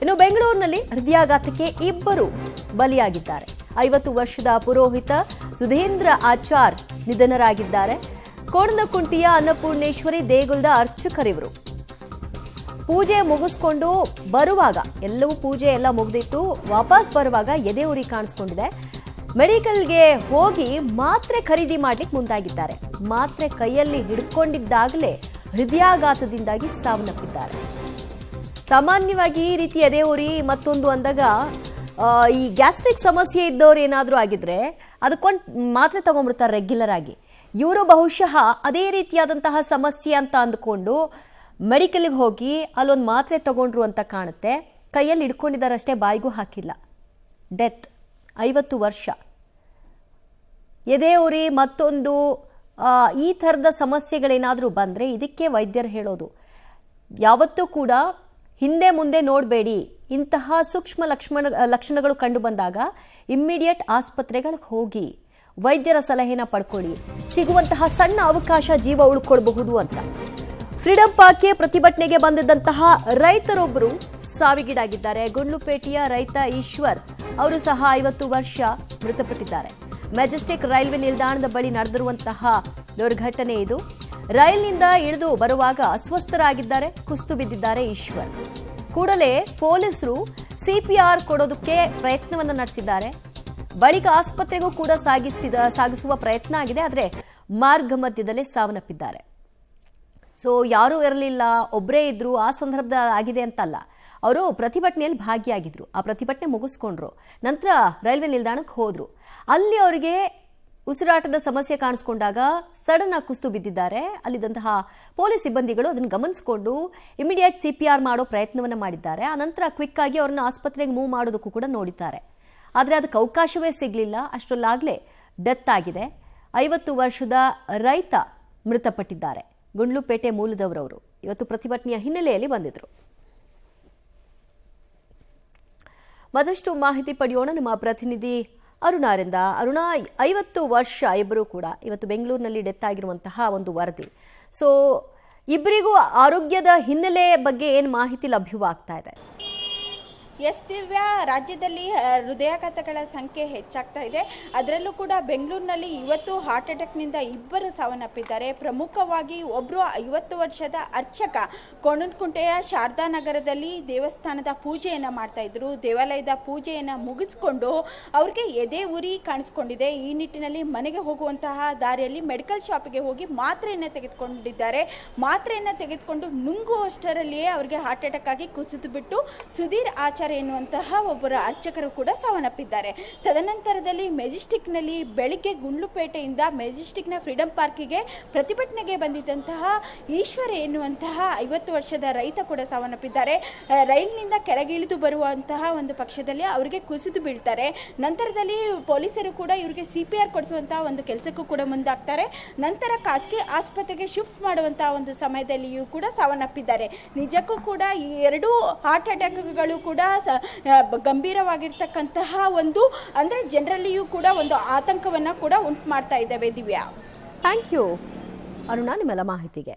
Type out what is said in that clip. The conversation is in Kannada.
ಇನ್ನು ಬೆಂಗಳೂರಿನಲ್ಲಿ ಹೃದಯಾಘಾತಕ್ಕೆ ಇಬ್ಬರು ಬಲಿಯಾಗಿದ್ದಾರೆ. 50 ವರ್ಷದ ಪುರೋಹಿತ ಸುಧೀಂದ್ರ ಆಚಾರ್ ನಿಧನರಾಗಿದ್ದಾರೆ. ಕೋಣನಕುಂಟಿಯ ಅನ್ನಪೂರ್ಣೇಶ್ವರಿ ದೇಗುಲದ ಅರ್ಚಕರಿವರು. ಪೂಜೆ ಮುಗಿಸ್ಕೊಂಡು ಬರುವಾಗ ಎಲ್ಲವೂ ಪೂಜೆ ಎಲ್ಲ ಮುಗಿದಿತ್ತು. ವಾಪಸ್ ಬರುವಾಗ ಎದೆ ಉರಿ ಕಾಣಿಸ್ಕೊಂಡಿದೆ. ಮೆಡಿಕಲ್ಗೆ ಹೋಗಿ ಮಾತ್ರೆ ಖರೀದಿ ಮಾಡ್ಲಿಕ್ಕೆ ಮುಂದಾಗಿದ್ದಾರೆ. ಮಾತ್ರೆ ಕೈಯಲ್ಲಿ ಹಿಡ್ಕೊಂಡಿದ್ದಾಗಲೇ ಹೃದಯಾಘಾತದಿಂದಾಗಿ ಸಾವನ್ನಪ್ಪಿದ್ದಾರೆ. ಸಾಮಾನ್ಯವಾಗಿ ಈ ರೀತಿ ಎದೆ ಉರಿ ಮತ್ತೊಂದು ಅಂದಾಗ ಈ ಗ್ಯಾಸ್ಟ್ರಿಕ್ ಸಮಸ್ಯೆ ಇದ್ದವ್ರು ಏನಾದರೂ ಆಗಿದ್ರೆ ಅದಕ್ಕೊಂದು ಮಾತ್ರೆ ತಗೊಂಡ್ಬಿಡ್ತಾರೆ ರೆಗ್ಯುಲರ್ ಆಗಿ. ಇವರು ಬಹುಶಃ ಅದೇ ರೀತಿಯಾದಂತಹ ಸಮಸ್ಯೆ ಅಂತ ಅಂದ್ಕೊಂಡು ಮೆಡಿಕಲ್ಗೆ ಹೋಗಿ ಅಲ್ಲೊಂದು ಮಾತ್ರೆ ತಗೊಂಡ್ರು ಅಂತ ಕಾಣುತ್ತೆ. ಕೈಯಲ್ಲಿ ಹಿಡ್ಕೊಂಡಿದ್ದಾರಷ್ಟೇ, ಬಾಯಿಗೂ ಹಾಕಿಲ್ಲ. ಡೆತ್. 50 ವರ್ಷ. ಎದೆ ಉರಿ ಮತ್ತೊಂದು ಈ ಥರದ ಸಮಸ್ಯೆಗಳೇನಾದರೂ ಬಂದರೆ ಇದಕ್ಕೆ ವೈದ್ಯರು ಹೇಳೋದು, ಯಾವತ್ತೂ ಕೂಡ ಹಿಂದೆ ಮುಂದೆ ನೋಡಬೇಡಿ. ಇಂತಹ ಸೂಕ್ಷ್ಮ ಲಕ್ಷಣಗಳು ಕಂಡು ಬಂದಾಗ ಇಮ್ಮಿಡಿಯೇಟ್ ಆಸ್ಪತ್ರೆಗಳಿಗೆ ಹೋಗಿ ವೈದ್ಯರ ಸಲಹೆನ ಪಡ್ಕೊಳ್ಳಿ. ಸಿಗುವಂತಹ ಸಣ್ಣ ಅವಕಾಶ ಜೀವ ಉಳ್ಕೊಳ್ಬಹುದು ಅಂತ. ಫ್ರೀಡಂ ಪಾರ್ಕ್ಗೆ ಪ್ರತಿಭಟನೆಗೆ ಬಂದಿದ್ದಂತಹ ರೈತರೊಬ್ಬರು ಸಾವಿಗೀಡಾಗಿದ್ದಾರೆ. ಗುಂಡ್ಲುಪೇಟೆಯ ರೈತ ಈಶ್ವರ್ ಅವರು ಸಹ 50 ವರ್ಷ ಮೃತಪಟ್ಟಿದ್ದಾರೆ. ಮೆಜೆಸ್ಟಿಕ್ ರೈಲ್ವೆ ನಿಲ್ದಾಣದ ಬಳಿ ನಡೆದಿರುವಂತಹ ದುರ್ಘಟನೆ ಇದು. ರೈಲ್ನಿಂದ ಇಳಿದು ಬರುವಾಗ ಅಸ್ವಸ್ಥರಾಗಿದ್ದಾರೆ, ಕುಸಿದು ಬಿದ್ದಿದ್ದಾರೆ ಈಶ್ವರ್. ಕೂಡಲೇ ಪೊಲೀಸರು ಸಿಪಿಆರ್ ಕೊಡೋದಕ್ಕೆ ಪ್ರಯತ್ನವನ್ನು ನಡೆಸಿದ್ದಾರೆ. ಬಳಿಕ ಆಸ್ಪತ್ರೆಗೂ ಕೂಡ ಸಾಗಿಸುವ ಪ್ರಯತ್ನ ಆಗಿದೆ. ಆದರೆ ಮಾರ್ಗ ಮಧ್ಯದಲ್ಲೇ ಸಾವನ್ನಪ್ಪಿದ್ದಾರೆ. ಸೊ ಯಾರೂ ಇರಲಿಲ್ಲ, ಒಬ್ಬರೇ ಇದ್ರು. ಆ ಸಂದರ್ಭದ ಆಗಿದೆ ಅಂತಲ್ಲ, ಅವರು ಪ್ರತಿಭಟನೆಯಲ್ಲಿ ಭಾಗಿಯಾಗಿದ್ರು. ಆ ಪ್ರತಿಭಟನೆ ಮುಗಿಸ್ಕೊಂಡ್ರು. ನಂತರ ರೈಲ್ವೆ ನಿಲ್ದಾಣಕ್ಕೆ ಹೋದ್ರು. ಅಲ್ಲಿ ಅವರಿಗೆ ಉಸಿರಾಟದ ಸಮಸ್ಯೆ ಕಾಣಿಸ್ಕೊಂಡಾಗ ಸಡನ್ ಆಗಿ ಕುಸಿದು ಬಿದ್ದಿದ್ದಾರೆ. ಅಲ್ಲಿದ್ದಂತಹ ಪೊಲೀಸ್ ಸಿಬ್ಬಂದಿಗಳು ಅದನ್ನು ಗಮನಿಸಿಕೊಂಡು ಇಮಿಡಿಯೇಟ್ ಸಿಪಿಆರ್ ಮಾಡೋ ಪ್ರಯತ್ನವನ್ನ ಮಾಡಿದ್ದಾರೆ. ಆ ನಂತರ ಕ್ವಿಕ್ ಆಗಿ ಅವ್ರನ್ನ ಆಸ್ಪತ್ರೆಗೆ ಮೂವ್ ಮಾಡೋದಕ್ಕೂ ಕೂಡ ನೋಡಿದ್ದಾರೆ. ಆದರೆ ಅದಕ್ಕೆ ಅವಕಾಶವೇ ಸಿಗಲಿಲ್ಲ. ಅಷ್ಟರಲ್ಲಾಗಲೇ ಡೆತ್ ಆಗಿದೆ. 50 ವರ್ಷದ ರೈತ ಮೃತಪಟ್ಟಿದ್ದಾರೆ. ಗುಂಡ್ಲುಪೇಟೆ ಮೂಲದವರವರು ಇವತ್ತು ಪ್ರತಿಭಟನೆಯ ಹಿನ್ನೆಲೆಯಲ್ಲಿ ಬಂದಿದ್ರು. ಮತ್ತಷ್ಟು ಮಾಹಿತಿ ಪಡೆಯೋಣ ನಮ್ಮ ಪ್ರತಿನಿಧಿ ಅರುಣಾರಿಂದ. ಅರುಣ, 50 ವರ್ಷ ಇಬ್ಬರು ಕೂಡ ಇವತ್ತು ಬೆಂಗಳೂರಿನಲ್ಲಿ ಡೆತ್ ಆಗಿರುವಂತಹ ಒಂದು ವರದಿ. ಸೊ ಇಬ್ಬರಿಗೂ ಆರೋಗ್ಯದ ಹಿನ್ನೆಲೆ ಬಗ್ಗೆ ಏನು ಮಾಹಿತಿ ಲಭ್ಯವಾಗ್ತಾ ಇದೆ? ಎಸ್ ದಿವ್ಯಾ, ರಾಜ್ಯದಲ್ಲಿ ಹೃದಯಾಘಾತಗಳ ಸಂಖ್ಯೆ ಹೆಚ್ಚಾಗ್ತಾ ಇದೆ. ಅದರಲ್ಲೂ ಕೂಡ ಬೆಂಗಳೂರಿನಲ್ಲಿ ಇವತ್ತು ಹಾರ್ಟ್ ಅಟ್ಯಾಕ್ನಿಂದ ಇಬ್ಬರು ಸಾವನ್ನಪ್ಪಿದ್ದಾರೆ. ಪ್ರಮುಖವಾಗಿ ಒಬ್ಬರು 50 ವರ್ಷದ ಅರ್ಚಕ ಕೋಣನಕುಂಟೆಯ ಶಾರದಾ ನಗರದಲ್ಲಿ ದೇವಸ್ಥಾನದ ಪೂಜೆಯನ್ನು ಮಾಡ್ತಾ ಇದ್ರು. ದೇವಾಲಯದ ಪೂಜೆಯನ್ನು ಮುಗಿಸ್ಕೊಂಡು ಅವ್ರಿಗೆ ಎದೆ ಉರಿ ಕಾಣಿಸ್ಕೊಂಡಿದೆ. ಈ ನಿಟ್ಟಿನಲ್ಲಿ ಮನೆಗೆ ಹೋಗುವಂತಹ ದಾರಿಯಲ್ಲಿ ಮೆಡಿಕಲ್ ಶಾಪಿಗೆ ಹೋಗಿ ಮಾತ್ರೆಯನ್ನು ತೆಗೆದುಕೊಂಡಿದ್ದಾರೆ. ಮಾತ್ರೆಯನ್ನು ತೆಗೆದುಕೊಂಡು ನುಂಗುವಷ್ಟರಲ್ಲಿಯೇ ಅವರಿಗೆ ಹಾರ್ಟ್ ಅಟ್ಯಾಕ್ ಆಗಿ ಕುಸಿದು ಬಿಟ್ಟು ಸುಧೀರ್ ಆಚಾರ್ ಎನ್ನುವಂತಹ ಒಬ್ಬರ ಅರ್ಚಕರು ಕೂಡ ಸಾವನ್ನಪ್ಪಿದ್ದಾರೆ. ತದನಂತರದಲ್ಲಿ ಮೆಜೆಸ್ಟಿಕ್ನಲ್ಲಿ ಬೆಳಿಗ್ಗೆ ಗುಂಡ್ಲುಪೇಟೆಯಿಂದ ಮೆಜೆಸ್ಟಿಕ್ನ ಫ್ರೀಡಂ ಪಾರ್ಕಿಗೆ ಪ್ರತಿಭಟನೆಗೆ ಬಂದಿದ್ದಂತಹ ಈಶ್ವರ್ ಎನ್ನುವಂತಹ 50 ವರ್ಷದ ರೈತ ಕೂಡ ಸಾವನ್ನಪ್ಪಿದ್ದಾರೆ. ರೈಲಿನಿಂದ ಕೆಳಗಿಳಿದು ಬರುವಂತಹ ಒಂದು ಪಕ್ಷದಲ್ಲಿ ಅವರಿಗೆ ಕುಸಿದು ಬೀಳ್ತಾರೆ. ನಂತರದಲ್ಲಿ ಪೊಲೀಸರು ಕೂಡ ಇವರಿಗೆ ಸಿಪಿಆರ್ ಕೊಡಿಸುವಂತಹ ಒಂದು ಕೆಲಸಕ್ಕೂ ಕೂಡ ಮುಂದಾಗ್ತಾರೆ. ನಂತರ ಖಾಸಗಿ ಆಸ್ಪತ್ರೆಗೆ ಶಿಫ್ಟ್ ಮಾಡುವಂತಹ ಒಂದು ಸಮಯದಲ್ಲಿಯೂ ಕೂಡ ಸಾವನ್ನಪ್ಪಿದ್ದಾರೆ. ನಿಜಕ್ಕೂ ಕೂಡ ಈ ಎರಡೂ ಹಾರ್ಟ್ ಅಟ್ಯಾಕ್ಗಳು ಕೂಡ ಗಂಭೀರವಾಗಿರ್ತಕ್ಕಂತಹ ಒಂದು ಅಂದ್ರೆ ಜನರಲ್ಲಿಯೂ ಕೂಡ ಒಂದು ಆತಂಕವನ್ನ ಕೂಡ ಉಂಟು ಮಾಡ್ತಾ ಇದ್ದಾವೆ. ದಿವ್ಯಾ, ಥ್ಯಾಂಕ್ ಯು ಅರುಣಾ ನಿಮ್ಮೆಲ್ಲ ಮಾಹಿತಿಗೆ.